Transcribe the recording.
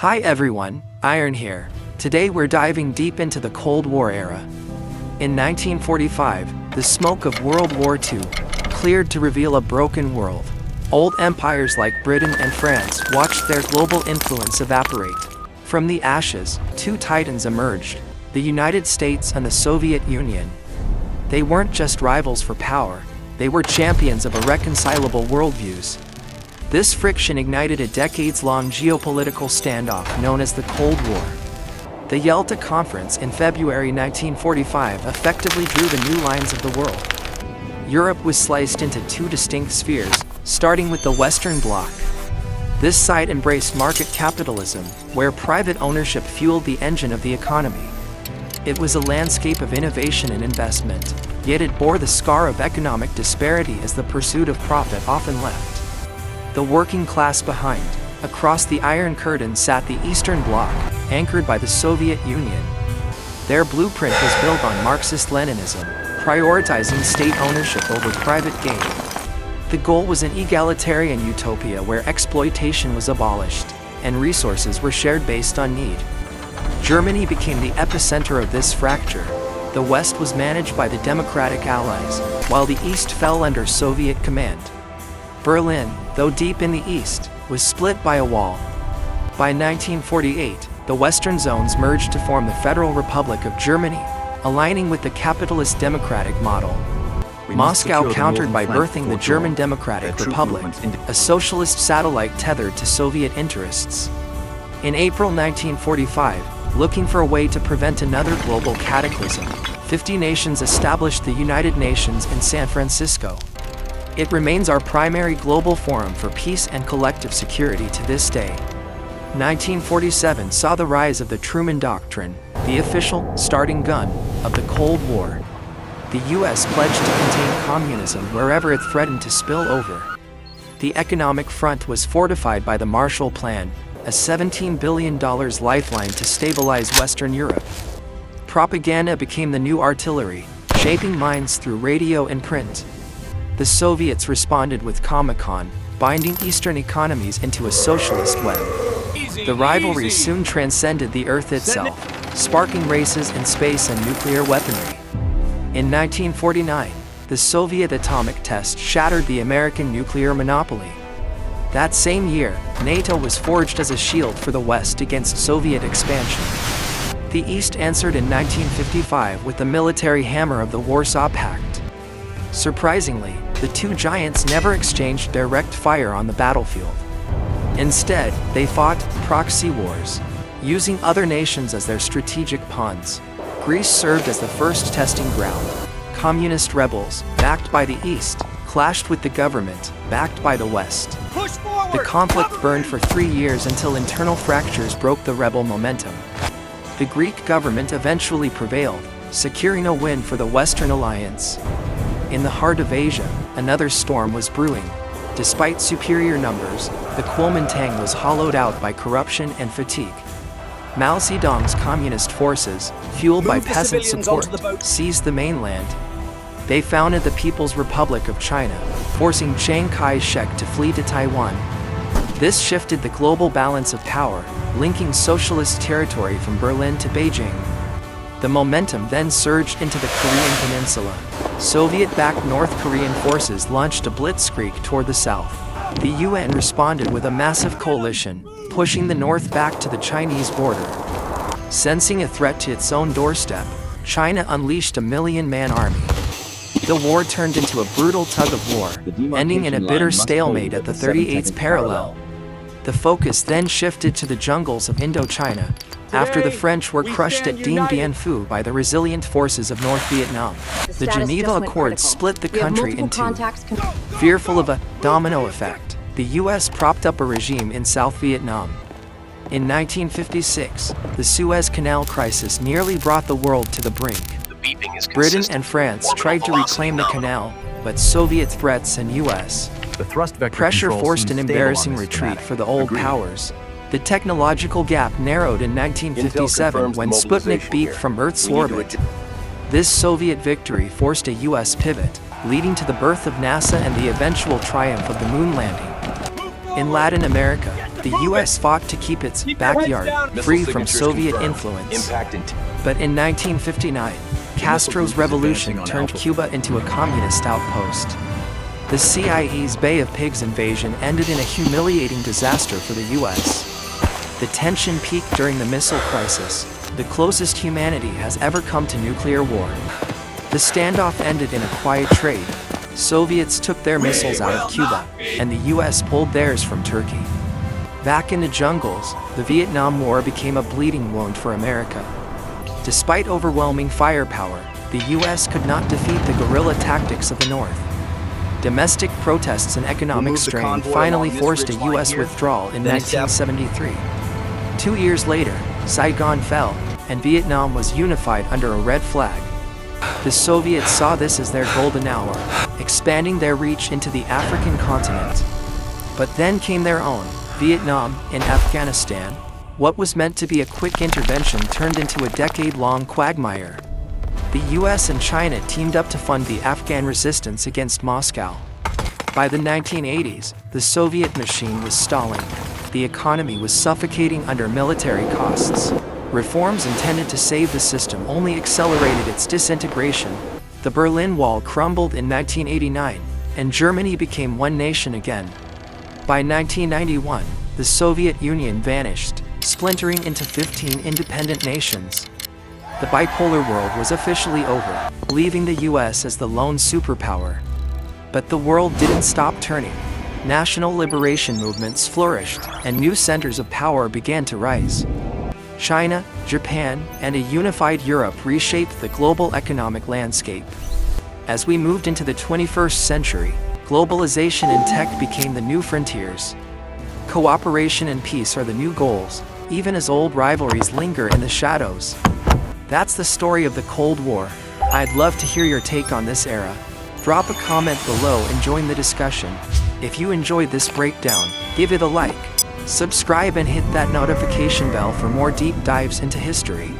Hi everyone, Iron here. Today we're diving deep into the Cold War era. In 1945, the smoke of World War II cleared to reveal a broken world. Old empires like Britain and France watched their global influence evaporate. From the ashes, two titans emerged, the United States and the Soviet Union. They weren't just rivals for power, they were champions of irreconcilable worldviews. This friction ignited a decades-long geopolitical standoff known as the Cold War. The Yalta Conference in February 1945 effectively drew the new lines of the world. Europe was sliced into two distinct spheres, starting with the Western Bloc. This side embraced market capitalism, where private ownership fueled the engine of the economy. It was a landscape of innovation and investment, yet it bore the scar of economic disparity as the pursuit of profit often left the working class behind. Across the Iron Curtain sat the Eastern Bloc, anchored by the Soviet Union. Their blueprint was built on Marxist-Leninism, prioritizing state ownership over private gain. The goal was an egalitarian utopia where exploitation was abolished, and resources were shared based on need. Germany became the epicenter of this fracture. The West was managed by the Democratic Allies, while the East fell under Soviet command. Berlin, though deep in the East, was split by a wall. By 1948, the Western zones merged to form the Federal Republic of Germany, aligning with the capitalist democratic model. Moscow countered by birthing the German Democratic Republic, a socialist satellite tethered to Soviet interests. In April 1945, looking for a way to prevent another global cataclysm, 50 nations established the United Nations in San Francisco. It remains our primary global forum for peace and collective security to this day. 1947 saw the rise of the Truman Doctrine, the official starting gun of the Cold War. The U.S. pledged to contain communism wherever it threatened to spill over. The economic front was fortified by the Marshall Plan, a $17 billion lifeline to stabilize Western Europe. Propaganda became the new artillery, shaping minds through radio and print. The Soviets responded with Comecon, binding Eastern economies into a socialist web. The rivalry soon transcended the Earth itself, sparking races in space and nuclear weaponry. In 1949, the Soviet atomic test shattered the American nuclear monopoly. That same year, NATO was forged as a shield for the West against Soviet expansion. The East answered in 1955 with the military hammer of the Warsaw Pact. Surprisingly, the two giants never exchanged direct fire on the battlefield. Instead, they fought proxy wars, using other nations as their strategic pawns. Greece served as the first testing ground. Communist rebels, backed by the East, clashed with the government, backed by the West. The conflict burned for 3 years until internal fractures broke the rebel momentum. The Greek government eventually prevailed, securing a win for the Western Alliance. In the heart of Asia, another storm was brewing. Despite superior numbers, the Kuomintang was hollowed out by corruption and fatigue. Mao Zedong's communist forces, fueled by peasant support, seized the mainland. They founded the People's Republic of China, forcing Chiang Kai-shek to flee to Taiwan. This shifted the global balance of power, linking socialist territory from Berlin to Beijing. The momentum then surged into the Korean Peninsula. Soviet-backed North Korean forces launched a blitzkrieg toward the south. The UN responded with a massive coalition, pushing the North back to the Chinese border. Sensing a threat to its own doorstep, China unleashed a million-man army. The war turned into a brutal tug-of-war, ending in a bitter stalemate at the 38th parallel. The focus then shifted to the jungles of Indochina, after the French were crushed at Dien Bien Phu by the resilient forces of North Vietnam. The Geneva Accords split the country in two. Fearful of a domino effect, the U.S. propped up a regime in South Vietnam. In 1956, the Suez Canal crisis nearly brought the world to the brink. Britain and France tried to reclaim the canal, but Soviet threats and U.S. pressure forced an embarrassing retreat for the old powers. The technological gap narrowed in 1957 when Sputnik beeped from Earth's orbit. This Soviet victory forced a U.S. pivot, leading to the birth of NASA and the eventual triumph of the moon landing. In Latin America, the US fought to keep its backyard free from Soviet influence. But in 1959, Castro's revolution turned Cuba into a communist outpost. The CIA's Bay of Pigs invasion ended in a humiliating disaster for the US. The tension peaked during the missile crisis, the closest humanity has ever come to nuclear war. The standoff ended in a quiet trade. Soviets took their missiles out of Cuba, and the US pulled theirs from Turkey. Back in the jungles, the Vietnam War became a bleeding wound for America. Despite overwhelming firepower, the US could not defeat the guerrilla tactics of the North. Domestic protests and economic strain finally forced a US withdrawal in 1973. 2 years later, Saigon fell, and Vietnam was unified under a red flag. The Soviets saw this as their golden hour, expanding their reach into the African continent. But then came their own, Vietnam in Afghanistan. What was meant to be a quick intervention turned into a decade-long quagmire. The US and China teamed up to fund the Afghan resistance against Moscow. By the 1980s, the Soviet machine was stalling. The economy was suffocating under military costs. Reforms intended to save the system only accelerated its disintegration. The Berlin Wall crumbled in 1989, and Germany became one nation again. By 1991, the Soviet Union vanished, splintering into 15 independent nations. The bipolar world was officially over, leaving the US as the lone superpower. But the world didn't stop turning. National liberation movements flourished, and new centers of power began to rise. China, Japan, and a unified Europe reshaped the global economic landscape. As we moved into the 21st century, globalization and tech became the new frontiers. Cooperation and peace are the new goals, even as old rivalries linger in the shadows. That's the story of the Cold War. I'd love to hear your take on this era. Drop a comment below and join the discussion. If you enjoyed this breakdown, give it a like. Subscribe and hit that notification bell for more deep dives into history.